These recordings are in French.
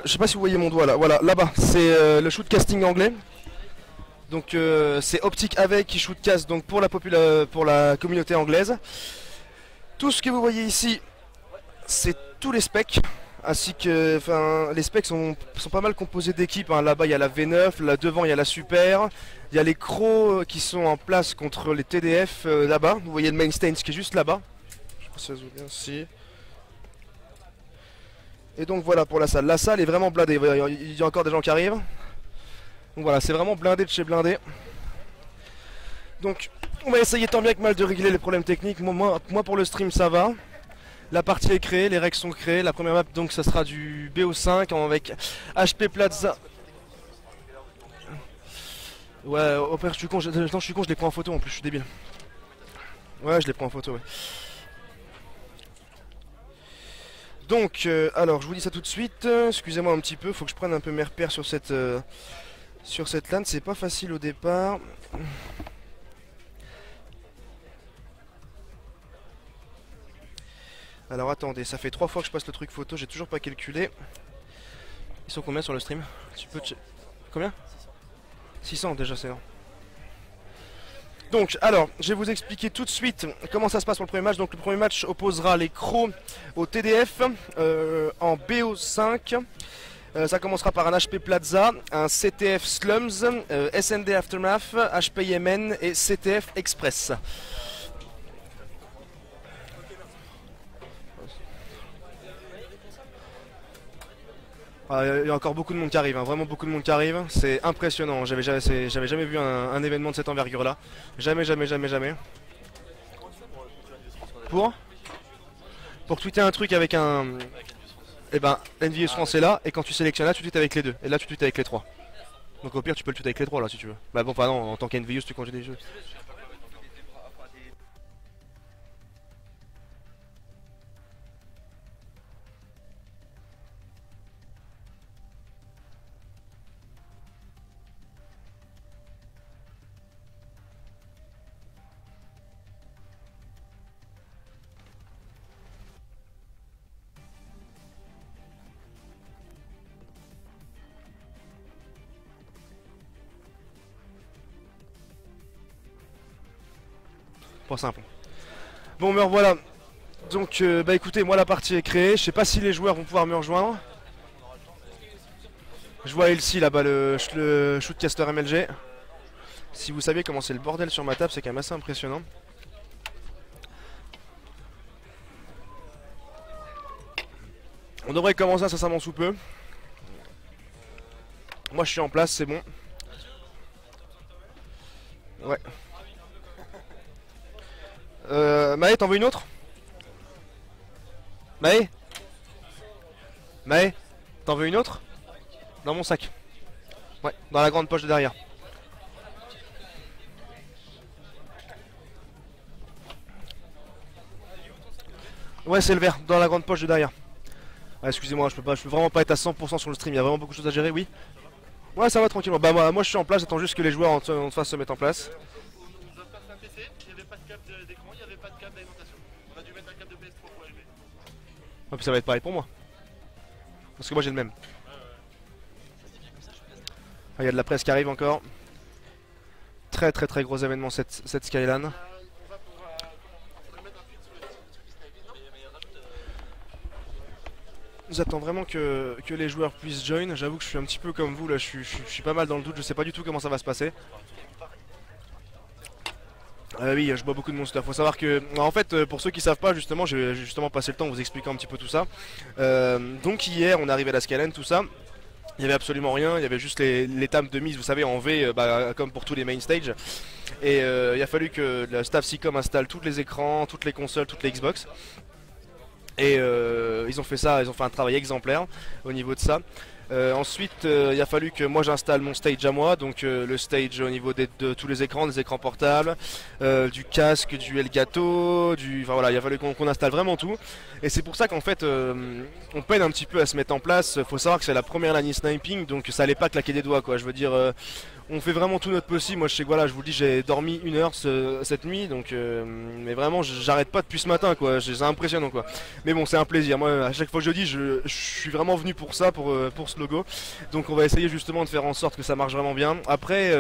je sais pas si vous voyez mon doigt là, voilà, là-bas, c'est le shootcasting anglais. Donc c'est Optic avec qui shootcast donc pour la communauté anglaise. Tout ce que vous voyez ici, c'est tous les specs. Ainsi que, enfin, les specs sont pas mal composés d'équipes. Hein. Là-bas, il y a la V9, là devant, il y a la Super. Il y a les crocs qui sont en place contre les TDF là-bas. Vous voyez le main stage qui est juste là-bas. Je sais pas si ça se voit bien ici. Et donc voilà pour la salle. La salle est vraiment blindée. Il y a encore des gens qui arrivent. Donc voilà, c'est vraiment blindé de chez blindé. Donc, on va essayer tant bien que mal de régler les problèmes techniques. Moi pour le stream, ça va. La partie est créée, les règles sont créées. La première map, donc, ça sera du BO5 avec HP Plaza. Ouais, au pire, je suis con, je les prends en photo en plus, je suis débile. Ouais, je les prends en photo, ouais. Donc, alors, je vous dis ça tout de suite. Excusez-moi un petit peu, faut que je prenne un peu mes repères sur cette LAN. C'est pas facile au départ. Alors attendez, ça fait 3 fois que je passe le truc photo, j'ai toujours pas calculé. Ils sont combien sur le stream? Tu peux combien? 600 déjà, c'est bon. Donc, alors, je vais vous expliquer tout de suite comment ça se passe pour le premier match. Donc, le premier match opposera les crocs au TDF en BO5. Ça commencera par un HP Plaza, un CTF Slums, SND Aftermath, HP Yemen et CTF Express. Il y a encore beaucoup de monde qui arrive, hein, vraiment beaucoup de monde qui arrive, c'est impressionnant, j'avais jamais vu un événement de cette envergure là, jamais. Pour tweeter un truc avec un... Eh ben, NVS France est là, et quand tu sélectionnes là, tu tweets avec les deux, et là tu tweets avec les trois. Donc au pire tu peux le tweeter avec les trois là si tu veux. Bah bon, non, en tant qu'NVS tu congèles des jeux. Pas simple. Bon, me revoilà. Donc, bah écoutez, moi la partie est créée. Je sais pas si les joueurs vont pouvoir me rejoindre. Je vois Elsie là-bas, le shootcaster MLG. Si vous saviez comment c'est le bordel sur ma table, c'est quand même assez impressionnant. On devrait commencer incessamment sous peu. Moi je suis en place, c'est bon. Ouais. Maë, t'en veux une autre? Maë, t'en veux une autre? Dans mon sac. Ouais, dans la grande poche de derrière. Ouais, c'est le vert, dans la grande poche de derrière. Ah, excusez-moi, je peux vraiment pas être à 100% sur le stream, il y a vraiment beaucoup de choses à gérer, oui. Ouais, ça va tranquillement. Bah moi je suis en place, j'attends juste que les joueurs en face se mettent en place. Ouais, puis ça va être pareil pour moi. Parce que moi j'ai le même. Ah, il y a de la presse qui arrive encore. Très gros événement cette Skyline. J'attends vraiment que les joueurs puissent join. J'avoue que je suis un petit peu comme vous là, je suis pas mal dans le doute, je sais pas du tout comment ça va se passer. Oui, je bois beaucoup de Monster. Faut savoir que, en fait, pour ceux qui savent pas, justement, j'ai justement passé le temps en vous expliquant un petit peu tout ça. Donc hier, on est arrivé à la Skyline, tout ça. Il y avait absolument rien, il y avait juste les tables de mise, vous savez, en V, comme pour tous les main stage. Et il a fallu que la staff SICOM installe tous les écrans, toutes les consoles, toutes les Xbox. Et ils ont fait ça, ils ont fait un travail exemplaire au niveau de ça. Ensuite, il a fallu que moi j'installe mon stage à moi, donc le stage au niveau de tous les écrans, des écrans portables, du casque, du Elgato, enfin voilà, il a fallu qu'on installe vraiment tout. Et c'est pour ça qu'en fait, on peine un petit peu à se mettre en place. Faut savoir que c'est la première LAN sniping, donc ça allait pas claquer des doigts, quoi. Je veux dire, on fait vraiment tout notre possible. Moi, je sais que voilà, je vous le dis, j'ai dormi 1 heure cette nuit, donc mais vraiment, j'arrête pas depuis ce matin, quoi. C'est impressionnant, quoi. Mais bon, c'est un plaisir. Moi, à chaque fois que je dis, je suis vraiment venu pour ça, pour ce logo. Donc, on va essayer justement de faire en sorte que ça marche vraiment bien. Après,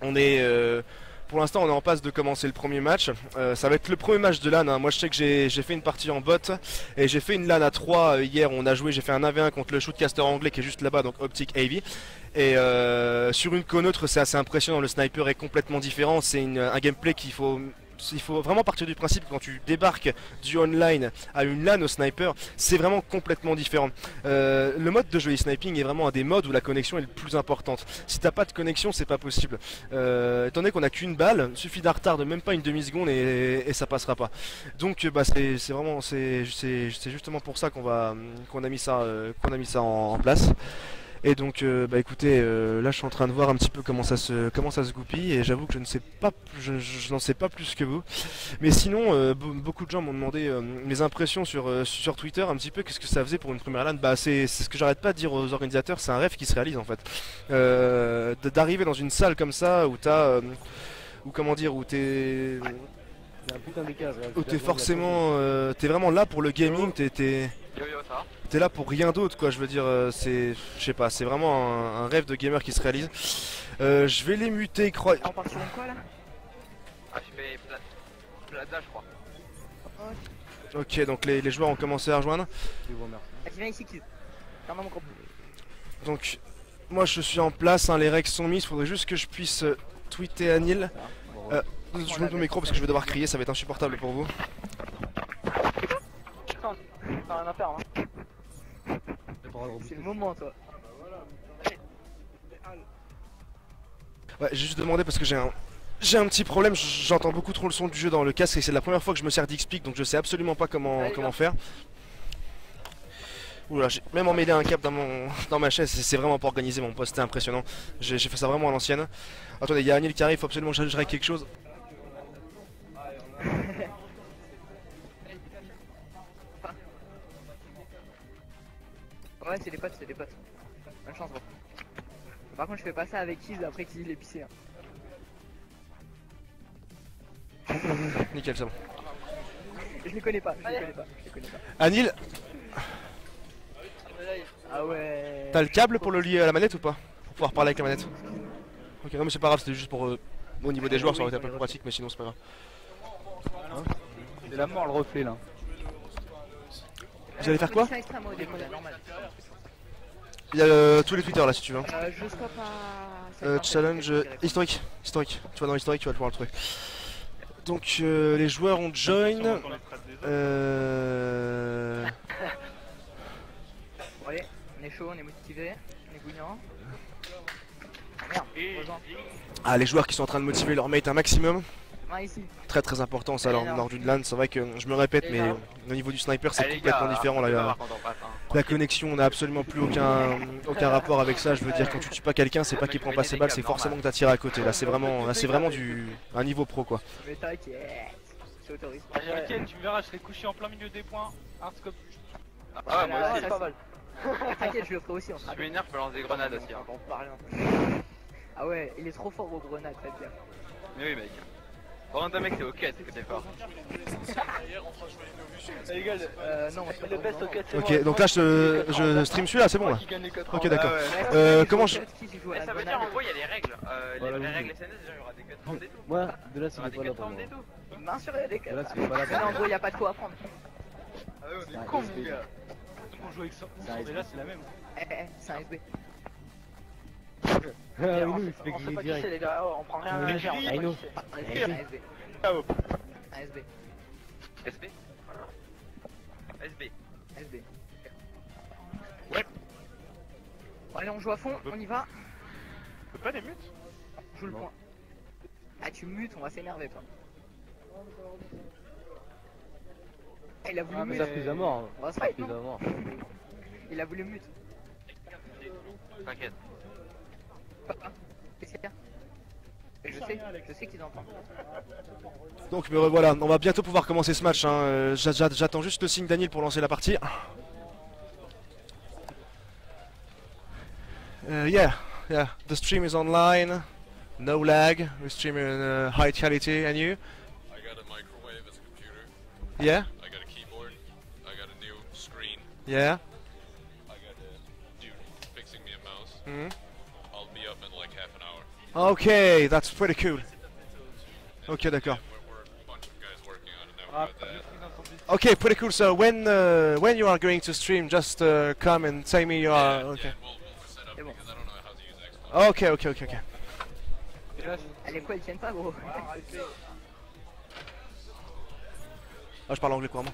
on est pour l'instant, on est en passe de commencer le premier match. Ça va être le premier match de LAN, hein. Moi, je sais que j'ai fait une partie en bot et j'ai fait une LAN à 3 hier. On a joué, j'ai fait un 1v1 contre le shootcaster anglais qui est juste là-bas, donc Optic AV. Et sur une co-neutre, c'est assez impressionnant. Le sniper est complètement différent. C'est un gameplay il faut vraiment partir du principe que quand tu débarques du online à une LAN au sniper, c'est vraiment complètement différent. Le mode de jeu e-sniping est vraiment un des modes où la connexion est le plus importante. Si t'as pas de connexion, c'est pas possible. Étant donné qu'on a qu'une balle, il suffit d'un retard de même pas une demi-seconde et ça passera pas. Donc bah c'est justement pour ça qu'on a mis ça en place. Et donc, bah écoutez, là je suis en train de voir un petit peu comment ça se goupille et j'avoue que je ne sais pas, je n'en sais pas plus que vous. Mais sinon, beaucoup de gens m'ont demandé mes impressions sur Twitter, un petit peu qu'est-ce que ça faisait pour une première LAN. Bah c'est ce que j'arrête pas de dire aux organisateurs, c'est un rêve qui se réalise en fait. D'arriver dans une salle comme ça où t'as, ou comment dire, où t'es, C'est un putain d'écart. où t'es forcément, t'es vraiment là pour le gaming, t'es là pour rien d'autre, quoi. Je veux dire, je sais pas, c'est vraiment un rêve de gamer qui se réalise. Je vais les muter, crois. On part sur une quoi là? Ah, je fais Plaza, je crois. Ok, donc les joueurs ont commencé à rejoindre. Vas-y, viens ici, Kiz. Viens dans mon groupe. Donc, moi je suis en place, hein, les règles sont mises. Faudrait juste que je puisse tweeter à Nil. Je monte mon micro parce que je vais devoir crier, ça va être insupportable pour vous. Putain, t'as rien à faire, hein. C'est le moment, toi. Ouais, j'ai juste demandé parce que j'ai un petit problème, j'entends beaucoup trop le son du jeu dans le casque et c'est la première fois que je me sers d'Xpeak, donc je sais absolument pas comment faire. Oula, j'ai même emmêlé un câble dans ma chaise, c'est vraiment pas organisé mon poste, c'était impressionnant. J'ai fait ça vraiment à l'ancienne. Attendez, il y a Anil qui arrive, faut absolument que je règle quelque chose. Ouais, c'est des potes, c'est des potes. Bonne chance, bro. Par contre, je fais pas ça avec Kiz après qu'il est pissé. Hein. Nickel, c'est bon. Je les connais pas, je les connais pas, je les connais pas. Anil, Ah ouais. t'as le câble pour le lier à la manette ou pas? Pour pouvoir parler avec la manette. Ok, non mais c'est pas grave, c'était juste pour au niveau des joueurs, ça aurait été un peu plus pratique, mais sinon c'est pas grave. C'est la mort le reflet là. Vous allez faire quoi? Position extrême au début, normal. Il y a tous les Twitter là si tu veux. Je scope à... Challenge historique. Tu vas dans l'historique, tu vas pouvoir le trouver. Donc les joueurs ont join. Ouais, on est chaud, on est motivé, on est bouillant. Merde, rejoins. Ah, les joueurs qui sont en train de motiver leur mate un maximum. Viens ici. Très important ça lors d'une LAN. C'est vrai que je me répète, mais au niveau du sniper c'est complètement différent. La connexion, on n'a absolument plus aucun rapport avec ça. Je veux dire, quand tu tues pas quelqu'un, c'est pas qu'il prend pas ses balles, c'est forcément que t'as tiré à côté. Là c'est vraiment un niveau pro quoi. Mais t'inquiète, c'est autorisé. T'inquiète, tu verras, je serai couché en plein milieu des points. Hardscope. Ah ouais, moi aussi. c'est pas mal. T'inquiète, je le ferai aussi. On Je sera suis énervé, je balance des grenades aussi. Hein. Ah ouais, il est trop fort aux grenades, faites bien. Mais oui, mec. Pendant un mec, c'est ok, c'est que t'es fort. Les gars, Non, c'est le best ok, c'est Ok, donc là je stream celui-là, c'est bon là. Ok, d'accord. Comment je. Mais ça veut dire en gros, il y a les règles. Les vraies règles SNS, il y aura des cuts et tout. Ouais, de là Il y c'est aura pas des là cuts pour moi. et tout. Main sur les De là c'est pas là Mais pour en gros, y a pas de quoi à prendre. Ah ouais, on moi. est con, mon gars. On joue avec ça. Et là, c'est la même. C'est un SB. Ah oui, nous il se fait On sait griller pas qui c'est, direct. les gars, on prend rien à la légère. I know. Un SB. Un SB. SB SB. SB. Ouais. Bon, allez, on joue à fond, on y va. Tu peux pas les mutes? On joue le point. Ah, tu mutes, on va s'énerver, toi. Il a voulu Ah mais mute. ça prise à mort. On va se Ça fight, prise non? à mort. Il a voulu mute. T'inquiète. Qu'est-ce qu'il y a? Je sais qu'ils entendent. Donc me revoilà, on va bientôt pouvoir commencer ce match, hein. J'attends juste le signe Daniel pour lancer la partie. Yeah, the stream is online, no lag, we stream in high quality, and you? I got a microwave as a computer. Yeah? I got a keyboard. I got a new screen. Yeah? I got a dude fixing me a mouse. Mhm. I'll be up in like half an hour. Okay, that's pretty cool. Ok, d'accord. We're a bunch of guys working on it now. Ah, About that. Okay, pretty cool. So when you are going to stream, just come and tell me you are. Okay. Yeah, we'll set up C'est bon. because I don't know how to use Xbox. Okay, okay, okay, okay. Et là, Allez, quoi, ils tiennent pas, gros. Ah, je parle anglais couramment.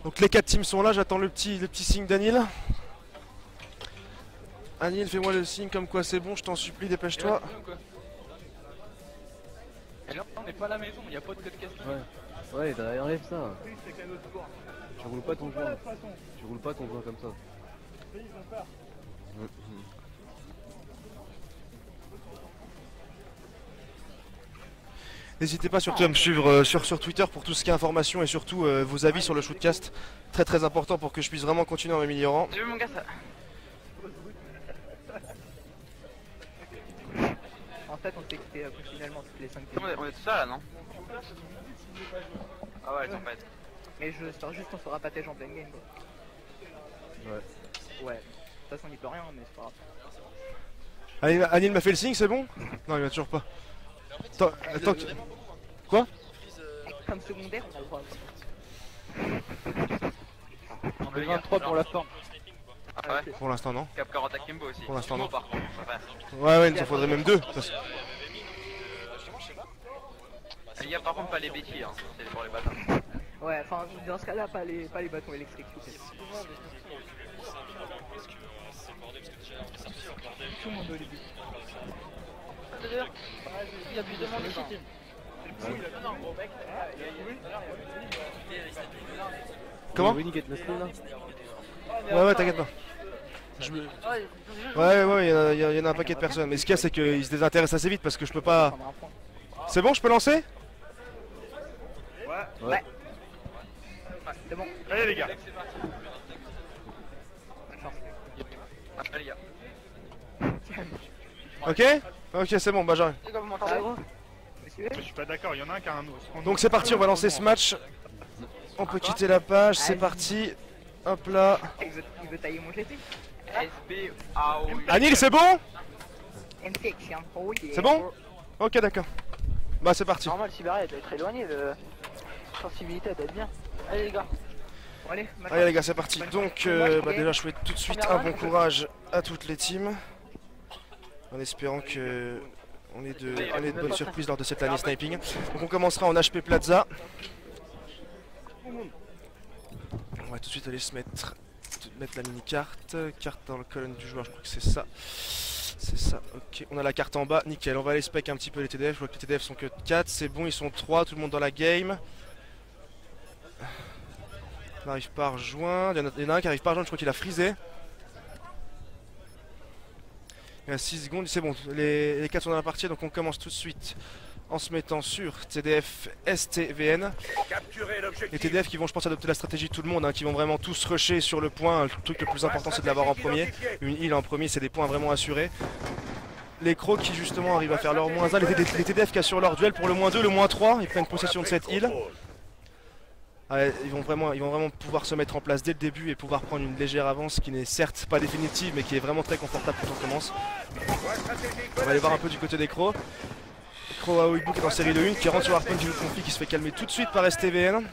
Donc les 4 teams sont là, j'attends le petit signe d'Anil. Anil, fais-moi le signe comme quoi c'est bon, je t'en supplie, dépêche-toi. Et là, on n'est pas à la maison, il n'y a pas de code casting. Ouais, enlève ça. Tu roules pas ton joint. Tu roules pas ton joint comme ça. N'hésitez pas surtout à me suivre sur Twitter pour tout ce qui est information et surtout vos avis sur le shootcast. Très très important pour que je puisse vraiment continuer en m'améliorant. J'ai vu mon gars ça. En fait, on s'est quitté finalement toutes les 5 On est tout ça là, non? Ah ouais, elles sont pas être. Mais je sors juste, on saura pas tes jambes en game. Quoi. Ouais. Ouais. De toute façon, il peut rien, mais c'est pas grave. Anil m'a fait le signe, c'est bon? Non, il m'a toujours pas. Attends, quoi? Comme secondaire, on a le droit. On est 23 pour la forme. Ah ouais? Pour l'instant non. Cap 40 Akimbo aussi. Pour l'instant, non. Par contre, enfin, Ouais, il nous en faudrait même 2. il y a par contre pas les béquilles, hein. C'est pour les bâtards. Ouais, enfin, dans ce cas-là, pas les bâtons électriques. Tout le monde au début. Il y a plus de monde ici. Comment? Winnie get the stream là. Ouais, t'inquiète pas. Ouais, il y en a un paquet de personnes. Mais ce qu'il y a, c'est qu'ils se désintéressent assez vite parce que je peux pas. Prendre un point. C'est bon, je peux lancer? Ouais. C'est bon. Allez les gars. Bonne chance. Après les gars. Ok? Ok, c'est bon, bah j'arrive. Les gars, vous Ah, m'entendez? gros. Monsieur? Je suis pas d'accord, il y en a un qui a un autre. Donc c'est parti, on va lancer ce match. On peut quitter la page, c'est parti. Hop là. Il veut tailler mon GT. SB AO. Anil, c'est bon? Infection. Oh yeah. C'est bon? Ok, d'accord. Bah c'est parti. Normal, Sibéria elle doit être éloignée, le sensibilité elle doit être bien. Allez les gars. Bon, allez, maintenant. Allez les gars, c'est parti. Donc bah, déjà je souhaite tout de suite un bon courage à toutes les teams. En espérant que on ait de bonnes surprises lors de cette année sniping. Donc on commencera en HP Plaza. On va tout de suite aller se mettre la mini-carte. Carte dans le colonne du joueur, je crois que c'est ça. C'est ça, ok. On a la carte en bas, nickel. On va aller spec un petit peu les TDF. Je vois que les TDF sont que 4, c'est bon, ils sont 3, tout le monde dans la game. On n'arrive pas à rejoindre. Il y en a un qui arrive pas à rejoindre, je crois qu'il a frisé. Il y a 6 secondes, c'est bon, les 4 sont dans la partie, donc on commence tout de suite en se mettant sur TDF STVN. Les TDF qui vont, je pense, adopter la stratégie de tout le monde, hein, qui vont vraiment tous rusher sur le point. Le truc le plus important, c'est de l'avoir en premier. Une heal en premier, c'est des points vraiment assurés. Les crocs qui, justement, arrivent à faire leur moins 1. Les TDF qui assurent leur duel pour le moins 2, le moins 3. Ils prennent possession de cette heal. Ouais, ils vont vraiment pouvoir se mettre en place dès le début et pouvoir prendre une légère avance qui n'est certes pas définitive, mais qui est vraiment très confortable quand on commence. On va aller voir un peu du côté des crocs. Crow Aoibu qui est en série de 1, qui rentre sur Hardpoint qui joue le conflit, qui se fait calmer tout de suite par STVN.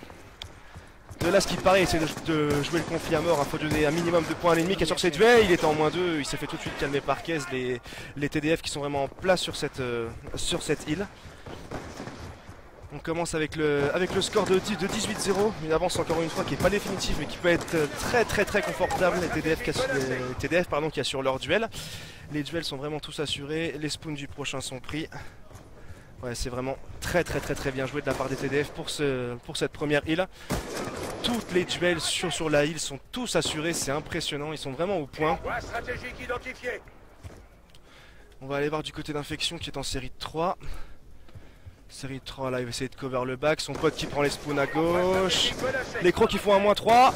De là, ce qui paraît, c'est de jouer le conflit à mort. Il faut donner un minimum de points à l'ennemi qui est sur cette duel. Il était en moins 2, il s'est fait tout de suite calmer par Kez, les TDF qui sont vraiment en place sur cette île. On commence avec le score de 18-0, une avance encore une fois qui n'est pas définitive mais qui peut être très confortable. Les TDF qui assurent leur duel. Les duels sont vraiment tous assurés, les spawns du prochain sont pris. Ouais, c'est vraiment très bien joué de la part des TDF pour cette première heal. Toutes les duels sur la heal sont tous assurés, c'est impressionnant, ils sont vraiment au point. On va aller voir du côté d'infection qui est en série 3. Série 3 là, il va essayer de cover le back, son pote qui prend les spawns à gauche. Les crocs qui font un -3.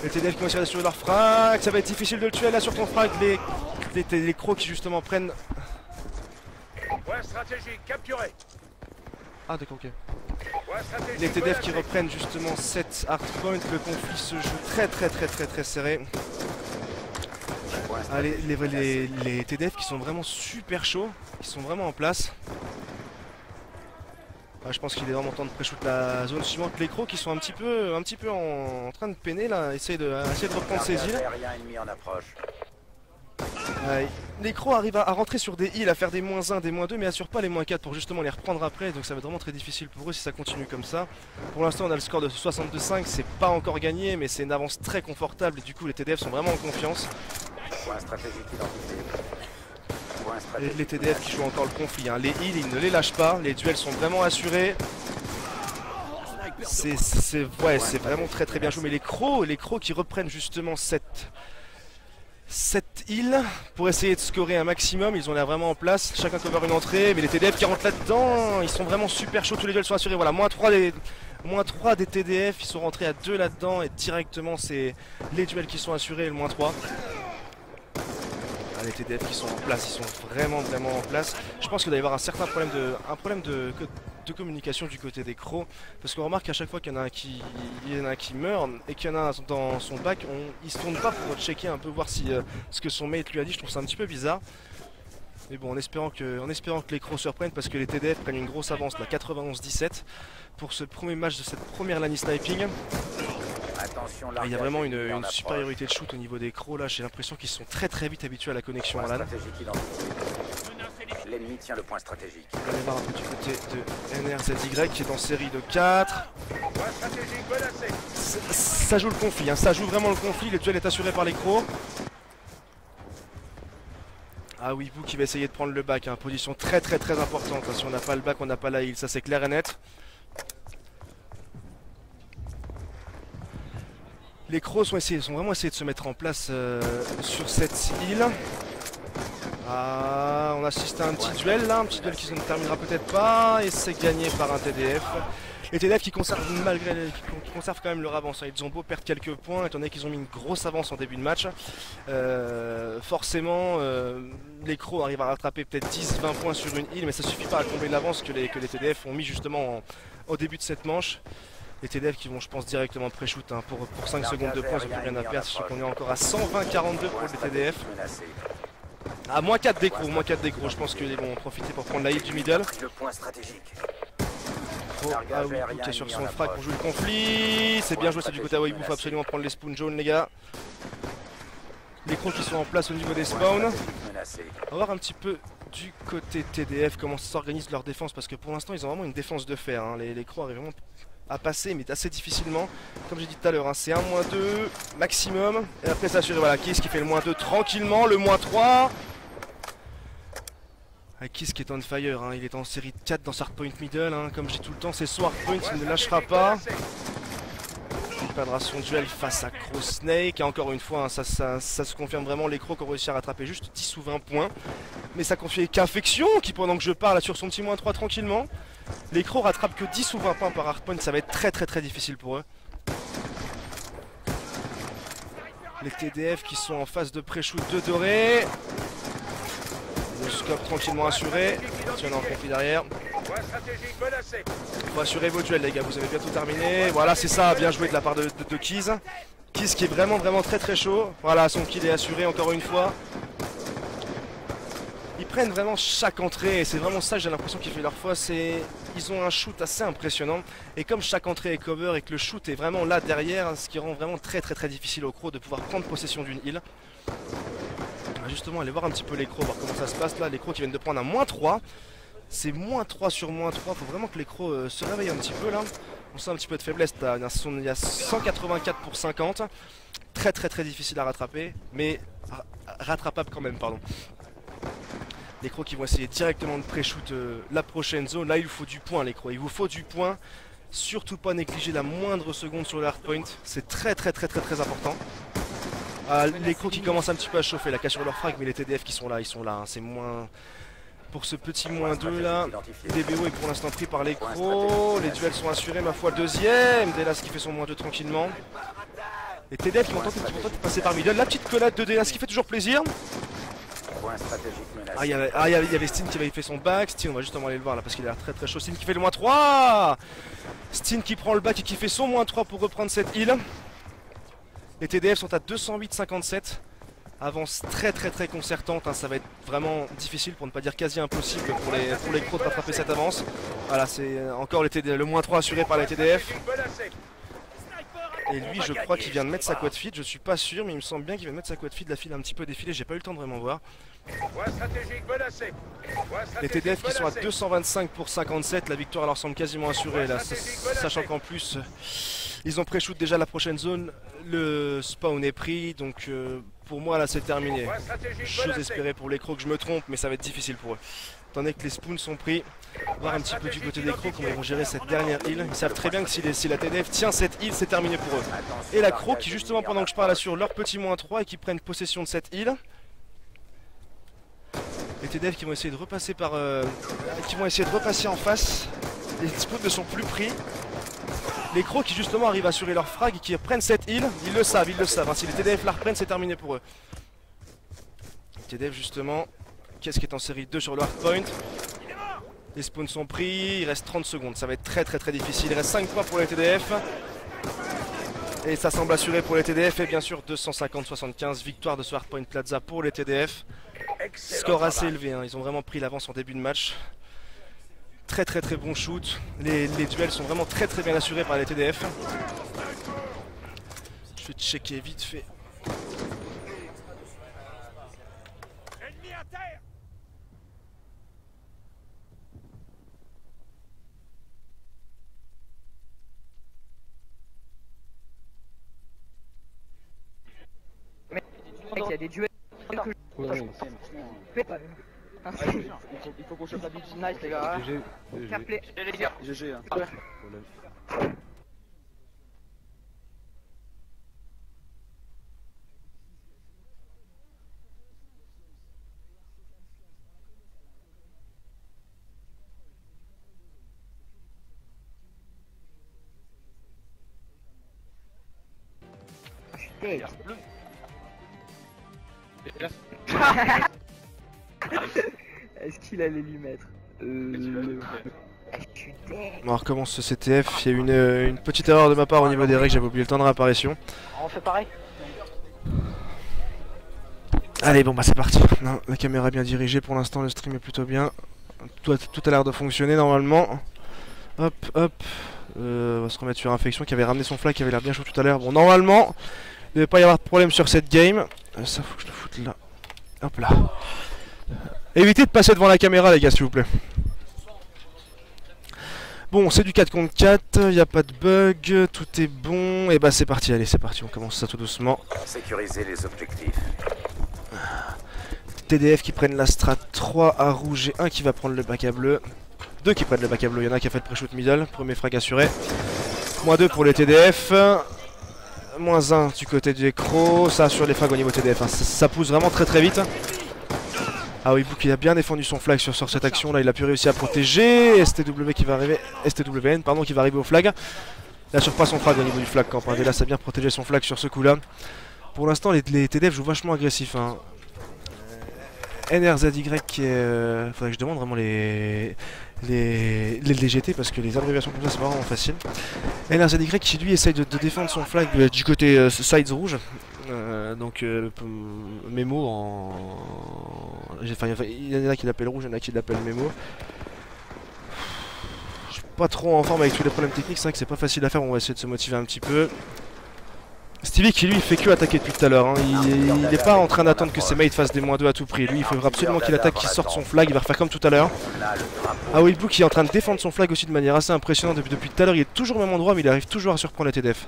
Les TDF qui vont essayer d'assurer leur frag, ça va être difficile de le tuer là sur ton frag. Les crocs qui justement prennent... Ah d'accord, ok. Les TDF qui reprennent justement cette hardpoint, le conflit se joue très serré. Ah, les TDF qui sont vraiment super chauds, qui sont vraiment en place. Ah, je pense qu'il est vraiment temps de pré-shoot la zone suivante. Les crocs qui sont un petit peu en train de peiner là, essayer de reprendre ces îles. Les crocs arrivent à rentrer sur des heals, à faire des -1, des -2, mais assurent pas les -4 pour justement les reprendre après, donc ça va être vraiment très difficile pour eux si ça continue comme ça. Pour l'instant on a le score de 62-5, c'est pas encore gagné, mais c'est une avance très confortable et du coup les TDF sont vraiment en confiance. Et les TDF qui jouent encore le conflit, hein. Les heals ils ne les lâchent pas, les duels sont vraiment assurés. C'est vraiment très bien joué, mais les crocs qui reprennent justement cette heal pour essayer de scorer un maximum, ils ont l'air vraiment en place, chacun cover une entrée, mais les TDF qui rentrent là-dedans, ils sont vraiment super chauds, tous les duels sont assurés, voilà, -3 des TDF, ils sont rentrés à 2 là-dedans et directement c'est les duels qui sont assurés et le -3. Ah, les TDF qui sont en place, ils sont vraiment en place. Je pense qu'il doit y avoir un certain problème de communication du côté des crocs, parce qu'on remarque qu'à chaque fois qu'il y en a un qui meurt et qu'il y en a un dans son bac, il se tourne pas pour checker un peu voir si ce que son mate lui a dit. Je trouve ça un petit peu bizarre, mais bon, en espérant que les crocs se reprennent, parce que les TDF prennent une grosse avance là, 91-17 pour ce premier match de cette première LAN sniping. Il y a vraiment une supériorité de shoot au niveau des crocs là, j'ai l'impression qu'ils sont très vite habitués à la connexion en LAN. L'ennemi tient le point stratégique. On va aller voir un peu du côté de NRZY qui est en série de 4. Ça joue le conflit, hein. Ça joue vraiment le conflit, le duel est assuré par les crocs. Ah oui, vous qui va essayer de prendre le back, hein. Position très importante, hein. Si on n'a pas le back, on n'a pas la heal, ça c'est clair et net. Les crocs sont vraiment essayés de se mettre en place sur cette île. Ah, on assiste à un petit duel là, un petit duel qui ne terminera peut-être pas, et c'est gagné par un TDF. Les TDF qui conservent quand même leur avance, hein. Ils ont beau perdre quelques points, étant donné qu'ils ont mis une grosse avance en début de match. Forcément, les crocs arrivent à rattraper peut-être 10-20 points sur une île, mais ça suffit pas à combler l'avance que les TDF ont mis justement au début de cette manche. Les TDF qui vont, je pense, directement pré-shoot, hein. Pour 5 secondes de points, ils n'ont plus rien à perdre, je qu'on est encore à 120-42 pour les TDF. À -4 d'écrou, je pense qu'ils vont en profiter pour prendre la hit du middle. Oh, ah oui, qui est sur son frag pour jouer le conflit. C'est bien joué, c'est du côté à Weibo, faut absolument prendre les spawns jaunes les gars. Les crocs qui sont en place au niveau des spawns. On va voir un petit peu du côté TDF comment s'organise leur défense, parce que pour l'instant ils ont vraiment une défense de fer, hein. Les crocs arrivent vraiment à passer, mais assez difficilement. Comme j'ai dit tout à l'heure, hein, c'est un -2 maximum. Et après ça assure, voilà, Kiss qui fait le -2 tranquillement, le -3. Kiss qui est on fire, hein, il est en série 4 dans sa hardpoint middle, hein. Comme je dis tout le temps, c'est son hardpoint, il ne lâchera pas. Il perdra son duel face à Crow Snake, et encore une fois, hein, ça se confirme vraiment, les crocs ont réussi à rattraper juste 10 ou 20 points. Mais ça confie qu'Infection, qui pendant que je parle sur son petit -3 tranquillement. Les crocs rattrapent que 10 ou 20 points par hardpoint, ça va être très difficile pour eux. Les TDF qui sont en phase de pré-shoot de doré. Le scope tranquillement assuré. Si on a un conflit derrière. Faut assurer vos duels les gars, vous avez bientôt terminé. Voilà, c'est ça, bien joué de la part de Kiz. Kiz qui est vraiment très chaud. Voilà, son kill est assuré encore une fois. Ils prennent vraiment chaque entrée et c'est vraiment ça, j'ai l'impression qu'ils font leur foi, ils ont un shoot assez impressionnant, et comme chaque entrée est cover et que le shoot est vraiment là derrière, ce qui rend vraiment très difficile aux crocs de pouvoir prendre possession d'une île. On va justement aller voir un petit peu les crocs, voir comment ça se passe là. Les crocs qui viennent de prendre un -3, c'est -3 sur -3, faut vraiment que les crocs se réveillent un petit peu là. On sent un petit peu de faiblesse, il y a 184 pour 50, très difficile à rattraper, mais rattrapable quand même, pardon. Les crocs qui vont essayer directement de pré-shoot la prochaine zone. Là il vous faut du point les crocs, il vous faut du point. Surtout pas négliger la moindre seconde sur le hardpoint. C'est très important. Les crocs qui commencent un petit peu à chauffer, la cache sur leur frag, mais les TDF qui sont là, hein. C'est moins... Pour ce petit moins 2 là, DBO est pour l'instant pris par les crocs. Les duels sont assurés, ma foi, deuxième. Delas qui fait son moins 2 tranquillement. Les TDF qui vont tenter de passer par middle. La petite collade de Delas qui fait toujours plaisir. Il y avait Steen qui avait fait son back. Steen, on va justement aller le voir là parce qu'il a l'air très chaud. Steen qui fait le moins 3. Steen qui prend le back et qui fait son moins 3 pour reprendre cette heal. Les TDF sont à 208,57. Avance très concertante, hein. Ça va être vraiment difficile pour ne pas dire quasi impossible pour les crocs de rattraper cette avance. Voilà, c'est encore le moins 3 assuré par les TDF. Et lui je crois qu'il vient de mettre sa quad feed, je suis pas sûr mais il me semble bien qu'il vient de mettre sa quad feed, la file a un petit peu défilé, j'ai pas eu le temps de vraiment voir. Les TDF qui sont à 225 pour 57, la victoire leur semble quasiment assurée là, sachant qu'en plus ils ont pré-shoot déjà la prochaine zone, le spawn est pris donc pour moi là c'est terminé. J'ose espérer pour les crocs que je me trompe mais ça va être difficile pour eux. Étant donné que les spawns sont pris, voir un petit peu du côté des crocs comment ils vont gérer cette dernière heal. Ils savent très bien que si la TDF tient cette heal, c'est terminé pour eux. Et la croc qui justement pendant que je parle assure leur petit moins 3 et qui prennent possession de cette heal. Les TDF qui vont essayer de repasser en face. Les spawns ne sont plus pris. Les crocs qui justement arrivent à assurer leur frag et qui prennent cette heal, ils le savent. Hein. Si les TDF la reprennent, c'est terminé pour eux. Les TDF justement, qu'est-ce qui est en série 2 sur le hardpoint. Les spawns sont pris, il reste 30 secondes, ça va être très difficile. Il reste 5 points pour les TDF. Et ça semble assuré pour les TDF. Et bien sûr 250-75, victoire de ce hardpoint plaza pour les TDF. Score assez élevé, hein. Ils ont vraiment pris l'avance en début de match. Très bon shoot. Les duels sont vraiment très bien assurés par les TDF. Je vais checker vite fait. Il y a des duels que je fais pas. Il faut qu'on chope la big. Nice les gars. Fair play. GG. Hein. Est-ce qu'il allait lui mettre On recommence ce CTF, il y a eu une petite erreur de ma part au niveau des règles, j'avais oublié le temps de réapparition. On fait pareil. Allez bon bah c'est parti. Non, la caméra est bien dirigée pour l'instant, le stream est plutôt bien. Tout a l'air de fonctionner normalement. Hop. On va se remettre sur Infection qui avait ramené son flag, qui avait l'air bien chaud tout à l'heure. Bon normalement, il ne devait pas y avoir de problème sur cette game. Ça faut que je le foute là. Hop là. Évitez de passer devant la caméra les gars s'il vous plaît. Bon c'est du 4 contre 4, il n'y a pas de bug, tout est bon. Et bah c'est parti, allez c'est parti, on commence ça tout doucement. Sécuriser les objectifs. TDF qui prennent la strat, 3 à rouge et 1 qui va prendre le bac à bleu. 2 qui prennent le bac à bleu, il y en a un qui a fait le pré-shoot middle, premier frag assuré. -2 pour les TDF. -1 du côté du Croc, ça assure les frags au niveau TDF, hein. Ça pousse vraiment très vite. Ah oui, Book il a bien défendu son flag sur cette action là, il a pu réussir à protéger. STW qui va arriver, STWN pardon qui va arriver au flag. Il assure pas son flag au niveau du flag camp, hein. Là ça a bien protégé son flag sur ce coup là. Pour l'instant les TDF jouent vachement agressif, hein. NRZY qui est... faudrait que je demande vraiment les GT parce que les abréviations comme ça c'est vraiment facile. NRZY qui lui essaye de défendre son flag du côté sides rouge. Donc Memo en... Enfin, il y en a qui l'appellent rouge, il y en a qui l'appellent Memo. Je suis pas trop en forme avec tous les problèmes techniques, c'est vrai que c'est pas facile à faire, on va essayer de se motiver un petit peu. Stevie qui lui fait que attaquer depuis tout à l'heure, hein. Il n'est pas en train d'attendre que ses mates fassent des -2 à tout prix. Lui il faut absolument qu'il attaque, qu'il sorte son flag, il va refaire comme tout à l'heure. Ah oui, Blue qui est en train de défendre son flag aussi de manière assez impressionnante depuis tout à l'heure. Il est toujours au même endroit mais il arrive toujours à surprendre les TDF.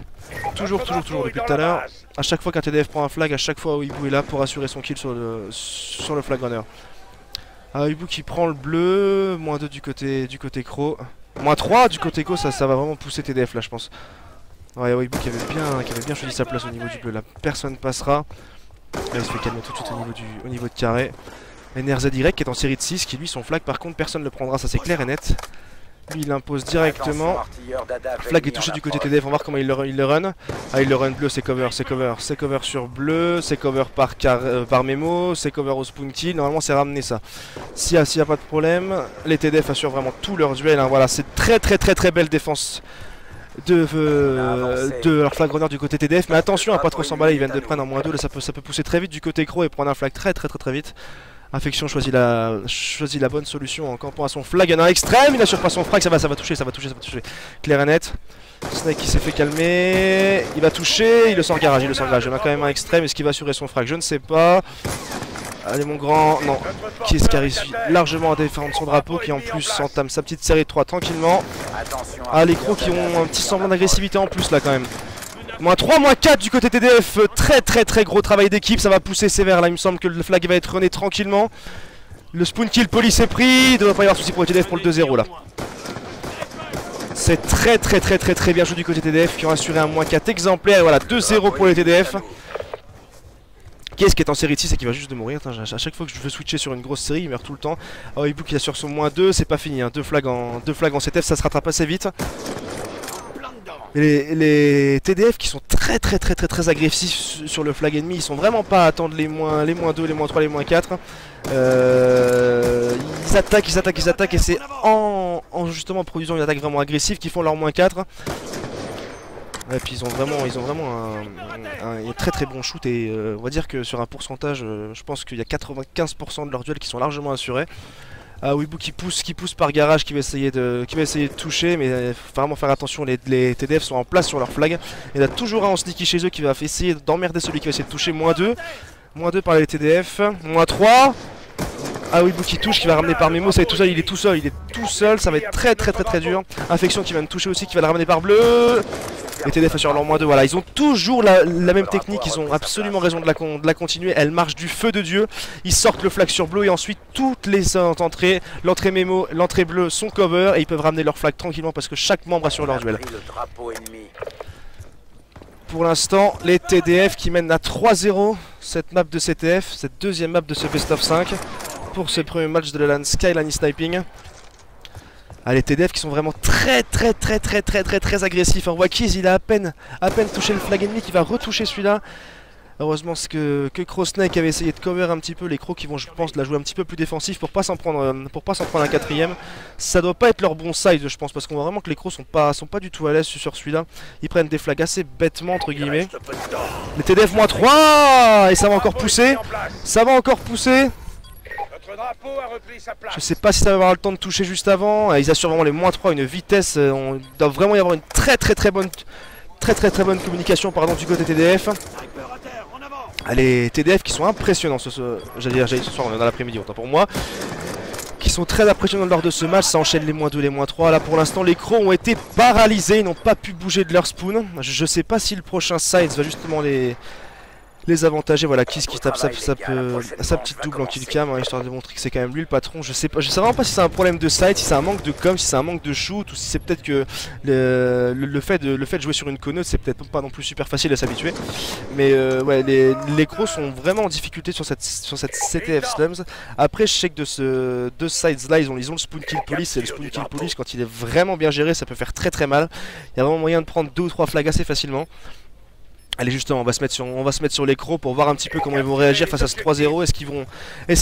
Toujours depuis tout à l'heure. A chaque fois qu'un TDF prend un flag, à chaque fois Blue est là pour assurer son kill sur le flag runner. Hubu qui prend le bleu, -2 du côté Crow. -3 du côté Crow, ça va vraiment pousser TDF là je pense. Ouais, Hubu qui avait bien choisi sa place au niveau du bleu là. Personne passera. Là il se fait calmer tout de suite au niveau de carré. NRZY qui est en série de 6, qui lui son flag par contre personne ne le prendra, ça c'est clair et net. Lui il impose directement. Flag est touché du côté TDF, on va voir comment il le run. Ah il le run bleu, c'est cover sur bleu, c'est cover par Memo, c'est cover au spoon kill, normalement c'est ramené ça. S'il y a pas de problème, les TDF assurent vraiment tout leur duel, hein. Voilà, c'est très belle défense de leur flag runner du côté TDF, mais attention à pas trop s'emballer, ils viennent de prendre en -2, là ça peut pousser très vite du côté Crow et prendre un flag très vite. Infection choisit la bonne solution en campant à son flag, il y en a un extrême, il assure pas son frag, ça va toucher. Clair et net. Snake qui s'est fait calmer, il va toucher, il le sort garage, il y en a quand même un extrême, est-ce qu'il va assurer son frag? Je ne sais pas. Allez mon grand, non, qui est-ce qui arrive largement à défendre son drapeau, qui en plus entame sa petite série de 3 tranquillement. Ah les crocs qui ont un petit semblant d'agressivité en plus là quand même. -3, -4 du côté TDF, très gros travail d'équipe, ça va pousser sévère là, il me semble que le flag va être runné tranquillement. Le spoon kill police est pris, il ne devrait pas y avoir de soucis pour le TDF pour le 2-0 là. C'est très bien joué du côté TDF qui ont assuré un -4 exemplaire, voilà 2-0 pour les TDF. Qu'est-ce qui est en série de 6 et qui va juste de mourir? Attends, à chaque fois que je veux switcher sur une grosse série, il meurt tout le temps. Ah Hubu qui assure son -2, c'est pas fini, hein. deux flags en CTF, ça se rattrape assez vite. Et les TDF qui sont très agressifs sur le flag ennemi, ils sont vraiment pas à attendre les -2, les -3, les -4. Ils attaquent et c'est en justement produisant une attaque vraiment agressive qu'ils font leur -4. Et puis ils ont vraiment un très bon shoot et on va dire que sur un pourcentage, je pense qu'il y a 95% de leurs duels qui sont largement assurés. Hubu qui pousse par garage, qui va essayer de toucher, mais il faut vraiment faire attention, les TDF sont en place sur leur flag. Il y en a toujours un en sneaky chez eux qui va essayer d'emmerder celui qui va essayer de toucher, -2 par les TDF, -3. Hubu qui touche, qui va ramener par Memo, ça va être tout seul, il est tout seul, ça va être très dur. Infection qui vient de toucher aussi, qui va le ramener par bleu. Les TDF assurent leur -2, voilà, ils ont toujours la même technique, ils ont absolument raison de la continuer, elle marche du feu de Dieu. Ils sortent le flag sur bleu et ensuite toutes les entrées, l'entrée Memo, l'entrée bleue sont cover et ils peuvent ramener leur flag tranquillement parce que chaque membre assure leur duel. Pour l'instant, les TDF qui mènent à 3-0 cette map de CTF, cette deuxième map de ce best of 5 pour ce premier match de la LAN Skyline Sniping. Les TDF qui sont vraiment très agressifs. On voit Keys, il a à peine touché le flag ennemi qui va retoucher celui-là. Heureusement que Crow Snake avait essayé de cover un petit peu les Crows qui vont, je pense, la jouer un petit peu plus défensif pour pas s'en prendre un quatrième. Ça doit pas être leur bon side, je pense, parce qu'on voit vraiment que les Crows sont pas du tout à l'aise sur celui-là. Ils prennent des flags assez bêtement entre guillemets. Les TDF -3 et ça va encore pousser. Je sais pas si ça va avoir le temps de toucher juste avant. Ils assurent vraiment les -3, une vitesse. Il doit vraiment y avoir une très bonne communication du côté TDF. Les TDF qui sont impressionnants j'allais ce soir, dans l'après-midi, autant pour moi. Qui sont très impressionnants lors de ce match, ça enchaîne les -2, les -3. Là pour l'instant les Crows ont été paralysés, ils n'ont pas pu bouger de leur spoon. Je sais pas si le prochain side va justement les avantager. Voilà, Kiss qui tape sa petite double en killcam, hein, histoire de montrer que c'est quand même lui le patron. Je sais vraiment pas si c'est un problème de side, si c'est un manque de com, si c'est un manque de shoot, ou si c'est peut-être que le fait de jouer sur une conneuse, c'est peut-être pas non plus super facile à s'habituer. Mais ouais, les Crows sont vraiment en difficulté sur cette CTF Slums. Après, je sais que de ce deux sides là, ils ont le spoon kill police, et le spoon kill police, quand il est vraiment bien géré, ça peut faire très mal. Il y a vraiment moyen de prendre 2 ou 3 flags assez facilement. Allez, justement, on va se mettre sur les Crows pour voir un petit peu comment ils vont réagir face à ce 3-0. Est-ce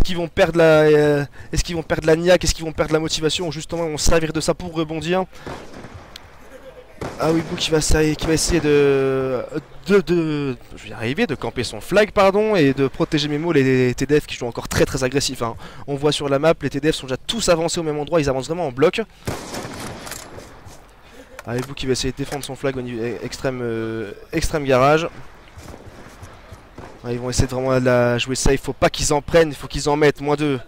qu'ils vont perdre la niaque, est-ce qu'ils vont perdre la motivation, ou justement ils vont servir de ça pour rebondir. Hubu qui va essayer de camper son flag, pardon, et de protéger Memo. Les TDF qui sont encore très agressifs, hein. On voit sur la map, les TDF sont déjà tous avancés au même endroit, ils avancent vraiment en bloc. Hubu qui va essayer de défendre son flag au niveau extrême garage. Ils vont essayer de vraiment la jouer safe, faut pas qu'ils en prennent, il faut qu'ils en mettent. -2,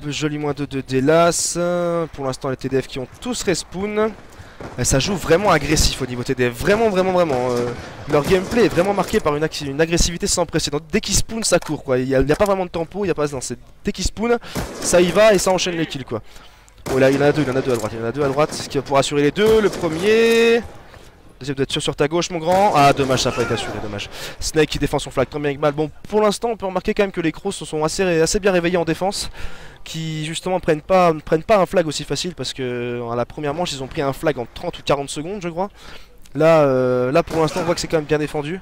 joli -2 de Delas. Pour l'instant les TDF qui ont tous respawn. Et ça joue vraiment agressif au niveau TDF, vraiment. Leur gameplay est vraiment marqué par une agressivité sans précédent. Dès qu'ils spawn, ça court quoi. Il n'y a pas vraiment de tempo, il y a pas dès qu'ils spawn, ça y va et ça enchaîne les kills quoi. Oh là, il y en a deux à droite, ce qui va pouvoir assurer les deux. Le premier. Deuxième doit être sur ta gauche mon grand. Ah dommage, ça n'a pas été assuré, dommage. Snake qui défend son flag tant bien que mal. Bon, pour l'instant on peut remarquer quand même que les crocs se sont assez bien réveillés en défense. Qui justement prennent pas un flag aussi facile parce que à la première manche ils ont pris un flag en 30 ou 40 secondes je crois. Là pour l'instant on voit que c'est quand même bien défendu.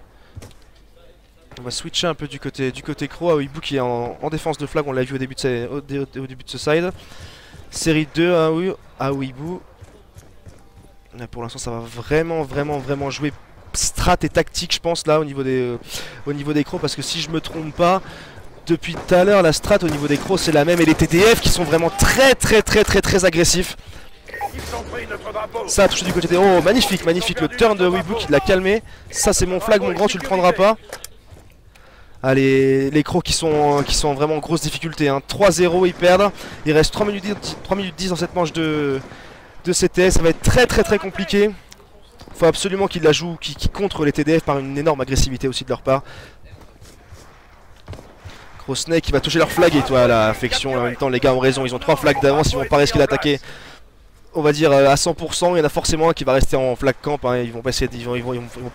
On va switcher un peu du côté croc. Aoibu qui est en défense de flag, on l'a vu au début de ce side. Série 2 Aoibu. Là pour l'instant ça va vraiment jouer strat et tactique je pense là au niveau des crocs parce que si je me trompe pas, depuis tout à l'heure la strat au niveau des crocs c'est la même et les TDF qui sont vraiment très agressifs. Ça a touché du côté des... Oh magnifique, le turn de Aoibu qui l'a calmé. Ça c'est mon flag mon grand, tu le prendras pas. Allez, les crocs qui sont vraiment en grosse difficulté hein. 3-0 ils perdent. Il reste 3 minutes 10 dans cette manche de CTS, ça va être très compliqué. Faut absolument qu'ils la jouent, qu'ils contrent les TDF par une énorme agressivité aussi de leur part. Gros Snake qui va toucher leur flag et toi la affection en même temps les gars ont raison, ils ont 3 flags d'avance, ils vont pas risquer d'attaquer. On va dire à 100%, il y en a forcément un qui va rester en flag camp, hein. Ils vont pas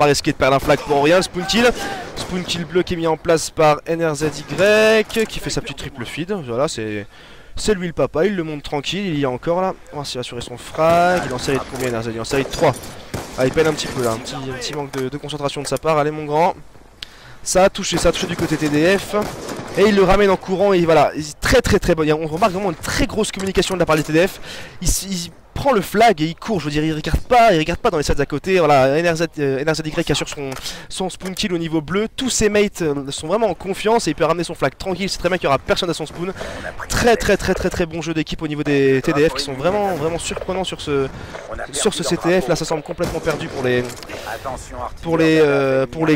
risquer de perdre un flag pour rien. Spoon kill bleu qui est mis en place par NRZY qui fait sa petite triple feed, voilà c'est lui le papa, il le monte tranquille, il y a encore là. On va essayer d'assurer son frag, il est en série de combien NRZY? Il est en série de 3. Ah il peine un petit peu là, un petit manque de concentration de sa part, allez mon grand. Ça a touché du côté TDF. Et il le ramène en courant et voilà, très bon. On remarque vraiment une très grosse communication de la part des TDF. Il prend le flag et il court, je veux dire, il regarde pas dans les sides à côté. Voilà, NRZY assure son spawn kill au niveau bleu. Tous ses mates sont vraiment en confiance et il peut ramener son flag tranquille. C'est très bien qu'il n'y aura personne à son spawn. Très bon jeu d'équipe au niveau des TDF qui sont vraiment surprenants sur ce CTF. Là ça semble complètement perdu pour les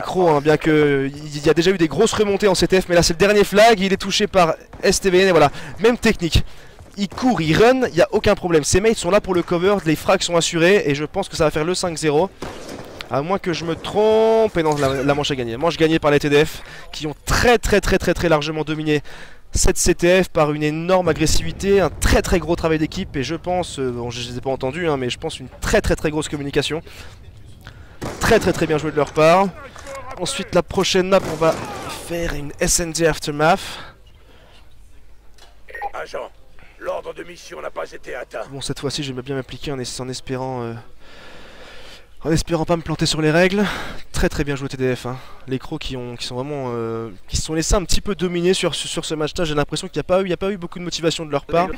crocs hein, bien que il y a déjà eu des grosses remontées en CTF, mais là c'est le dernier flag, il est touché par STVN et voilà, même technique. Il court, il run, il n'y a aucun problème. Ses mates sont là pour le cover, les frags sont assurés et je pense que ça va faire le 5-0. À moins que je me trompe. Et non, la manche est gagnée. Manche gagnée par les TDF qui ont très largement dominé cette CTF par une énorme agressivité, un très gros travail d'équipe et je pense, bon je les ai pas entendus hein, mais je pense une très grosse communication. Très bien joué de leur part. Ensuite la prochaine map on va faire une SND Aftermath. Agent, l'ordre de mission n'a pas été atteint. Bon cette fois-ci j'aime bien m'appliquer en espérant pas me planter sur les règles. Très bien joué TDF hein. Les crocs qui se sont laissés un petit peu dominer sur ce match-là. J'ai l'impression qu'il n'y a pas eu beaucoup de motivation de leur part.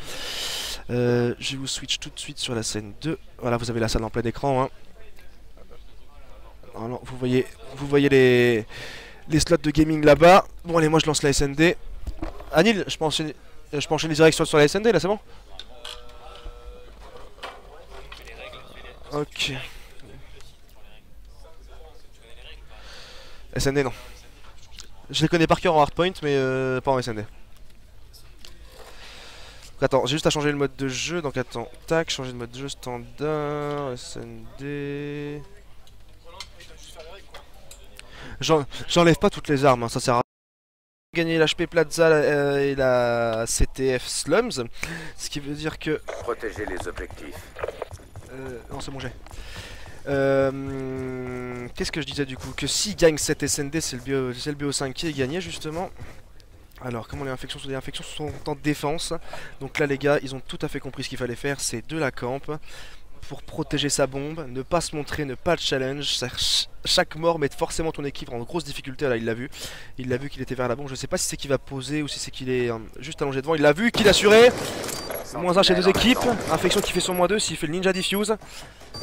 Je vais vous switch tout de suite sur la scène 2. Voilà, vous avez la salle en plein écran hein. Alors, vous voyez les slots de gaming là-bas. Bon allez, moi je lance la SND. Anil, je peux enchaîner direct sur la SND là, c'est bon? Ok. SND non. Je les connais par cœur en hardpoint mais pas en SND. Donc, attends, j'ai juste à changer le mode de jeu. Donc attends, tac, changer de mode de jeu standard, SND. J'enlève pas toutes les armes, hein, ça sert à gagner l'HP Plaza et la CTF Slums. Ce qui veut dire que... Protéger les objectifs. Non c'est bon j'ai. Qu'est-ce que je disais du coup? Que s'ils gagnent cette SND, c'est le BO5 qui est gagné justement. Alors comment les infections sont? Les infections sont en défense. Donc là les gars, ils ont tout à fait compris ce qu'il fallait faire, c'est de la camp. Pour protéger sa bombe, ne pas se montrer, ne pas le challenge. Chaque mort met forcément ton équipe en grosse difficulté. Là il l'a vu qu'il était vers la bombe. Je sais pas si c'est qu'il va poser ou si c'est qu'il est juste allongé devant. Il l'a vu, qu'il a assuré. -1 chez deux équipes. Infection qui fait son -2 s'il fait le ninja diffuse.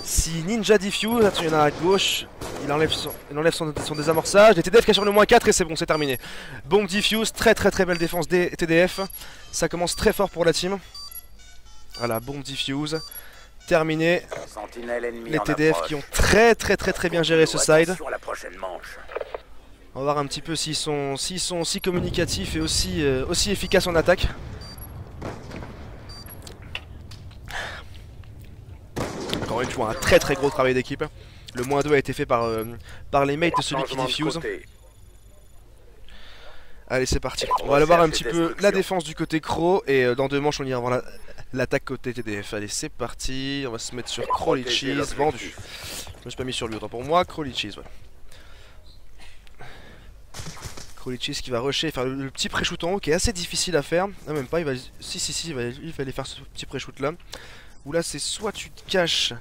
Si ninja diffuse, attention il y en a à gauche. Il enlève son désamorçage. Les TDF qui assurent le -4 et c'est bon, c'est terminé. Bombe diffuse, très belle défense des TDF. Ça commence très fort pour la team. Voilà, bombe diffuse. Terminé. Les TDF qui ont très bien géré ce side. On va voir un petit peu s'ils sont aussi communicatifs et aussi efficaces en attaque. Encore encore une fois un très très gros travail d'équipe. Le -2 a été fait par les mates de celui qui Changement de diffuse. côté. Allez c'est parti, on va aller voir un petit peu la défense du côté Crow et dans 2 manches on ira voir l'attaque côté TDF. Allez c'est parti, on va se mettre sur Crowley Cheese, vendu. Je me suis pas mis sur lui, autant pour moi, Crowley Cheese, ouais. Crowley Cheese qui va rusher, faire le petit pré-shoot en haut qui est assez difficile à faire. Ah même pas, il va... Si, il va aller faire ce petit pré-shoot là. Où là c'est soit tu te caches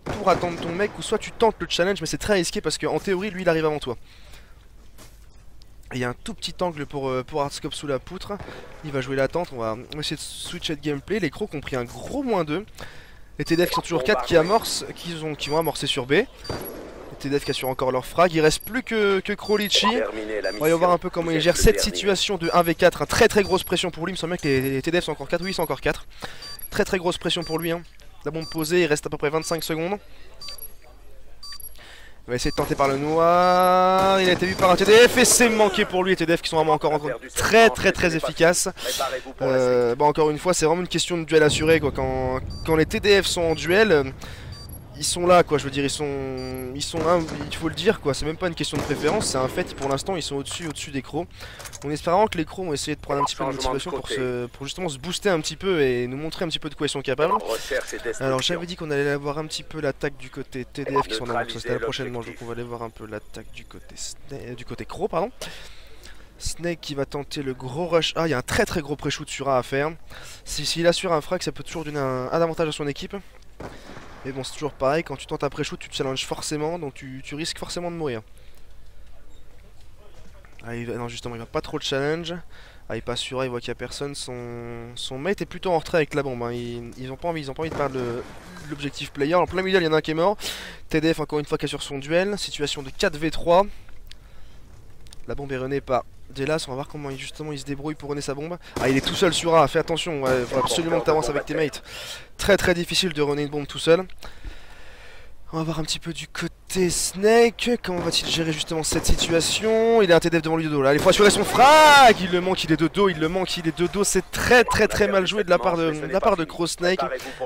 pour attendre ton mec, ou soit tu tentes le challenge, mais c'est très risqué parce qu'en théorie lui il arrive avant toi. Il y a un tout petit angle pour Hardscope sous la poutre. Il va jouer l'attente, on va essayer de switcher de gameplay. Les Crocs ont pris un gros -2. Les TDF qui sont toujours 4 qui amorcent, qui vont amorcer sur B. Les TDF qui assurent encore leur frag. Il reste plus que Crowlichi. On va y voir un peu comment il gère cette situation de 1v4. Un très grosse pression pour lui. Il me semble que les TDF sont encore 4. Oui, ils sont encore 4. Très grosse pression pour lui. Hein. La bombe posée, il reste à peu près 25 secondes. Il va essayer de tenter par le noir, il a été vu par un TDF et c'est manqué pour lui. Les TDF qui sont vraiment encore très efficaces. Encore une fois c'est vraiment une question de duel assuré quoi. Quand les TDF sont en duel, ils sont là quoi, je veux dire ils sont il faut le dire quoi, c'est même pas une question de préférence, c'est un fait, pour l'instant ils sont au-dessus des Crocs. On espère que les Crocs vont essayer de prendre un petit peu de motivation pour justement se booster un petit peu et nous montrer un petit peu de quoi ils sont capables. Alors j'avais dit qu'on allait aller voir un petit peu l'attaque du côté TDF qui sont en avance, c'était la prochaine manche, donc on va aller voir un peu l'attaque du côté Croc pardon. Snake qui va tenter le gros rush A, il y a un très gros pré-shoot sur A à faire. S'il assure un frag ça peut toujours donner un avantage à son équipe. Mais bon c'est toujours pareil, quand tu tentes un pré-shoot tu te challenges forcément, donc tu risques forcément de mourir. Ah, non justement il va pas trop le challenge. Ah il passe sur A, il voit qu'il y a personne, son mate est plutôt en retrait avec la bombe, hein. Ils ont pas envie de perdre l'objectif player. En plein milieu il y en a un qui est mort. TDF encore une fois qui assure son duel, situation de 4v3. La bombe est renée par Delas, on va voir comment il se débrouille pour runner sa bombe. Ah il est tout seul sur A, fais attention, il faut absolument que tu avances avec tes mates. Très difficile de runner une bombe tout seul. On va voir un petit peu du côté Snake, comment va-t-il gérer justement cette situation. Il a un TDF devant lui de dos là, il faut assurer son frag. Il le manque, il est de dos, c'est très mal joué de la part de Crow Snake.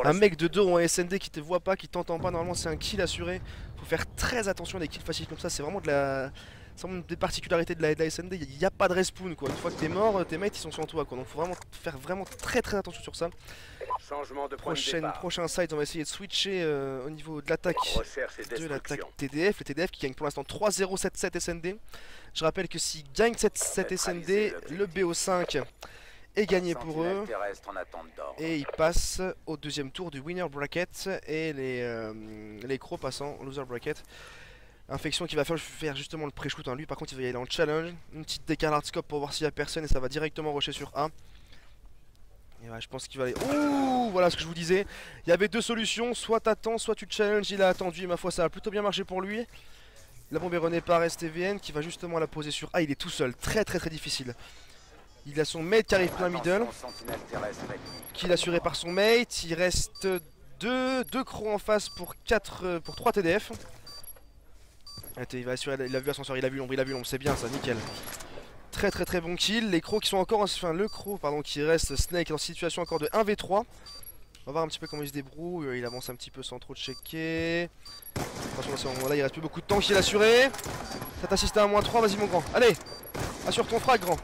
Un mec de dos en SND qui te voit pas, qui t'entend pas, normalement c'est un kill assuré. Faut faire très attention à des kills faciles comme ça, c'est vraiment des particularités de la SND, il n'y a pas de respawn quoi. Une fois que t'es mort, tes mates ils sont sur toi quoi. Donc faut vraiment faire très attention sur ça. Prochain side, on va essayer de switcher au niveau de l'attaque TDF. Les TDF qui gagnent pour l'instant 3-0-7-7 SND. Je rappelle que s'ils gagnent cette SND, le BO5 est gagné pour eux. Et ils passent au deuxième tour du winner bracket. Et les Crocs passant au loser bracket. Infection qui va faire justement le pré-shoot, hein. Lui par contre il va y aller en challenge. Une petite décale hardscope pour voir s'il y a personne et ça va directement rusher sur A. Et ouais, je pense qu'il va aller... Ouh, voilà ce que je vous disais. Il y avait 2 solutions, soit t'attends, soit tu challenge. Il a attendu et ma foi ça a plutôt bien marché pour lui. La bombe est renée par STVN qui va justement la poser sur A. Il est tout seul, très difficile. Il a son mate qui arrive plein middle, qui est assuré par son mate. Il reste 2 Crocs en face pour 3 TDF. Il va assurer, il a vu l'ascenseur, il a vu l'ombre, c'est bien ça, nickel. Très bon kill. Les Crocs qui sont encore, enfin le Croc pardon qui reste, Snake en situation encore de 1v3. On va voir un petit peu comment il se débrouille, il avance un petit peu sans trop checker. Attention à ce moment là, il reste plus beaucoup de temps qu'il est assuré. Ça t'assiste à un -3, vas-y mon grand, allez, assure ton frag grand.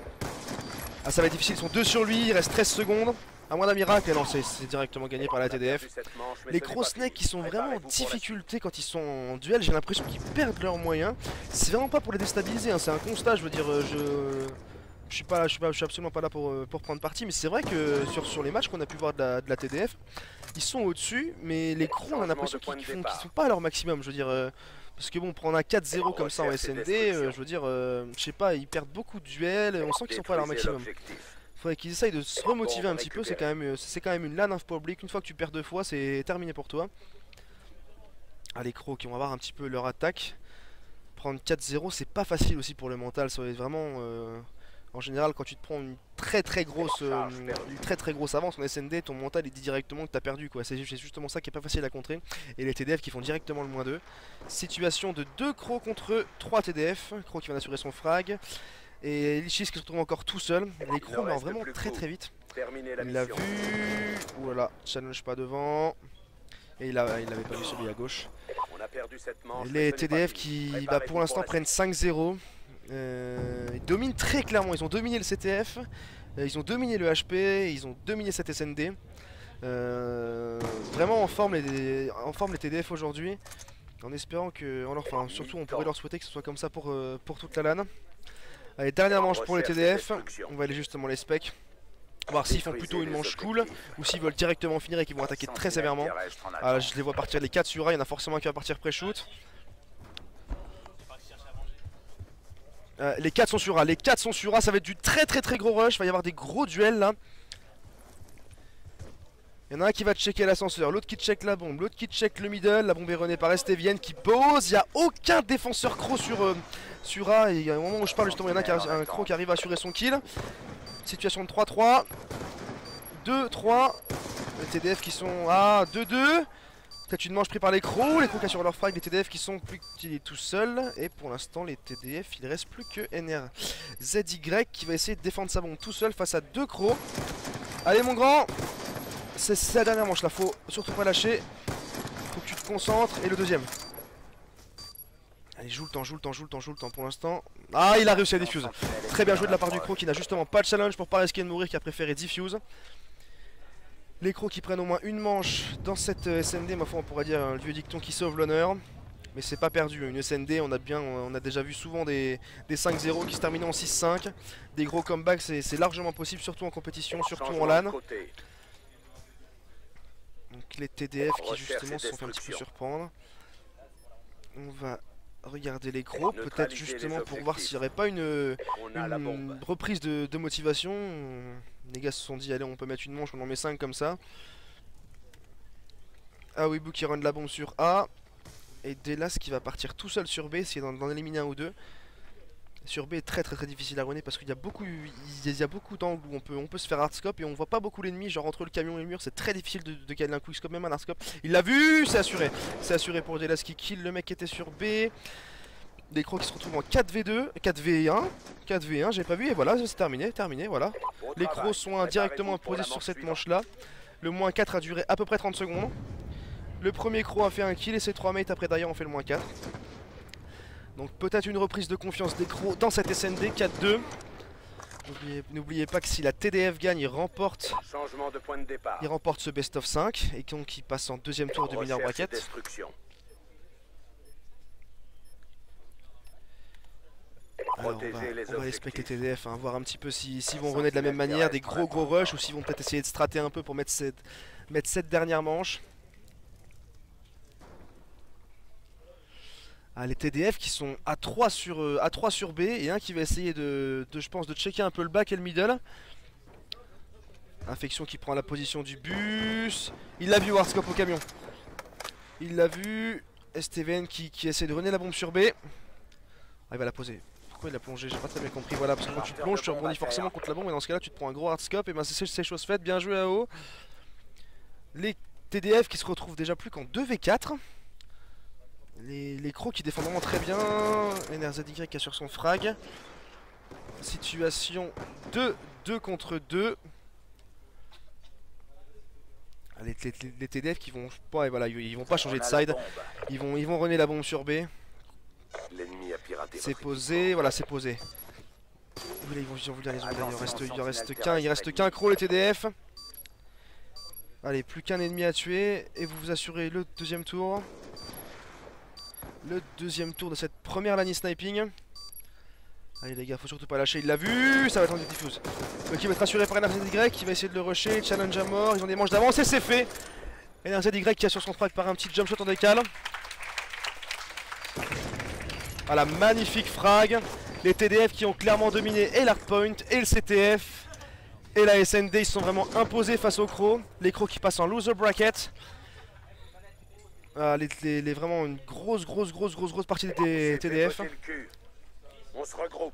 Ah ça va être difficile, ils sont 2 sur lui, il reste 13 secondes. À moins d'un miracle, non c'est directement gagné par la TDF. Les Crow Snake qui sont vraiment en difficulté quand ils sont en duel, j'ai l'impression qu'ils perdent leurs moyens. C'est vraiment pas pour les déstabiliser, hein. C'est un constat, je veux dire, je suis absolument pas là pour prendre parti, mais c'est vrai que sur les matchs qu'on a pu voir de la TDF, ils sont au-dessus, mais les Crows on a l'impression qu'ils sont pas à leur maximum, je veux dire. Parce que bon, prendre un 4-0 comme ça en SND, je veux dire, je sais pas, ils perdent beaucoup de duels, on sent qu'ils sont pas à leur maximum. Faudrait qu'ils essayent de se remotiver un petit peu, c'est quand même une LAN inf public, une fois que tu perds 2 fois c'est terminé pour toi. Allez Crocs qui vont avoir un petit peu leur attaque. Prendre 4-0 c'est pas facile aussi pour le mental, ça va être vraiment... en général quand tu te prends une très grosse avance en SND, ton mental il dit directement que t'as perdu quoi. C'est justement ça qui est pas facile à contrer. Et les TDF qui font directement le -2. Situation de 2 Crocs contre 3 TDF, Croc qui vient d'assurer son frag. Et Lichis qui se retrouve encore tout seul. Les Crocs meurent vraiment très vite. Il l'a vu. Oulala, challenge pas devant. Et il avait pas vu celui à gauche. On a perdu cette manche. Et les TDF qui pour l'instant prennent 5-0. Ils dominent très clairement, ils ont dominé le CTF, ils ont dominé le HP, ils ont dominé cette SND. Vraiment en forme les TDF aujourd'hui. En espérant que, enfin surtout on pourrait leur souhaiter que ce soit comme ça pour toute la LAN. Allez, dernière manche pour les TDF, on va aller justement les specs. Voir s'ils font plutôt une manche cool ou s'ils veulent directement finir et qu'ils vont attaquer très sévèrement. Ah, je les vois partir les 4 sur A, il y en a forcément un qui va partir pré-shoot. Les 4 sont sur A, les 4 sont sur A, ça va être du très gros rush, il va y avoir des gros duels là. Il y en a un qui va checker l'ascenseur, l'autre qui check la bombe, l'autre qui check le middle, la bombe est renée par Estevienne qui pose, il n'y a aucun défenseur croc sur A, et au moment où je parle justement il y en a un croc qui arrive à assurer son kill. Situation de 3-3, 2-3, les TDF qui sont à 2-2, peut-être une manche prise par les crocs qui assurent leur frag, les TDF qui sont plus tout seuls, et pour l'instant les TDF il ne reste plus que NRZY qui va essayer de défendre sa bombe tout seul face à 2 crocs. Allez mon grand, c'est la dernière manche là, faut surtout pas lâcher, faut que tu te concentres, et le deuxième. Allez, joue le temps pour l'instant. Ah, il a réussi à diffuse. Très bien joué de la part du croc qui n'a justement pas de challenge pour pas risquer de mourir, qui a préféré diffuse. Les crocs qui prennent au moins une manche dans cette SND, ma foi on pourrait dire un vieux dicton qui sauve l'honneur. Mais c'est pas perdu, une SND on a déjà vu souvent des 5-0 qui se terminent en 6-5. Des gros comebacks c'est largement possible, surtout en compétition, surtout en LAN. Donc les TDF qui justement se sont fait un petit peu surprendre. On va regarder les gros, peut-être justement pour voir s'il n'y aurait pas une reprise de motivation. Les gars se sont dit allez on peut mettre une manche, on en met 5 comme ça. Ah oui, Bou qui run la bombe sur A. Et Delas qui va partir tout seul sur B, essayer d'en éliminer un ou deux. Sur B est très difficile à runner parce qu'il y a beaucoup d'angles où on peut se faire hardscope et on voit pas beaucoup l'ennemi, genre entre le camion et le mur c'est très difficile de caler un quickscope, même un hardscope. Il l'a vu, c'est assuré pour Delas qui kill le mec qui était sur B. Des crocs qui se retrouvent en 4v2, 4v1, j'ai pas vu et voilà c'est terminé, voilà. Les crocs sont directement imposés sur cette manche là. Le moins 4 a duré à peu près 30 secondes. Le premier croc a fait un kill et ses 3 mates après derrière ont fait le moins 4. Donc peut-être une reprise de confiance des crocs dans cette SND 4-2. N'oubliez pas que si la TDF gagne, il remporte ce best of 5 et donc il passe en deuxième tour de winner bracket. Alors on va aller spec les TDF, hein, voir un petit peu s'ils vont runner de la même manière, des gros rush ou s'ils vont peut-être essayer de strater un peu pour mettre cette dernière manche. Ah, les TDF qui sont à 3 sur B et un qui va essayer je pense de checker un peu le back et le middle. Infection qui prend la position du bus. Il l'a vu hardscope au camion. Il l'a vu. STVN qui essaie de runner la bombe sur B. Ah, il va la poser. Pourquoi il a plongé? J'ai pas très bien compris. Voilà, parce que quand tu te plonges, tu rebondis forcément contre la bombe et dans ce cas là tu te prends un gros hardscope. Et ben c'est chose faite, bien joué à haut. Les TDF qui se retrouvent déjà plus qu'en 2v4. Les crocs qui défendent vraiment très bien. NRZY qui assure son frag. Situation 2 contre 2. Les TDF qui vont pas, voilà, ils vont pas changer de side. Ils vont runner la bombe sur B. C'est posé, voilà, c'est posé. Ils vont venir les autres. Il reste qu'un croc les TDF. Allez, plus qu'un ennemi à tuer et vous vous assurez le deuxième tour. Le deuxième tour de cette première lanie sniping. Allez les gars, faut surtout pas lâcher, il l'a vu, ça va être un diffuse. Qui va être assuré par NRZY qui va essayer de le rusher, challenge à mort, ils ont des manches d'avance et c'est fait. NRZY qui assure son frag par un petit jump shot en décale. Voilà, magnifique frag. Les TDF qui ont clairement dominé et l'hardpoint et le CTF. Et la SND, ils se sont vraiment imposés face aux crocs. Les crocs qui passent en loser bracket. Vraiment une grosse partie des TDF. On se regroupe.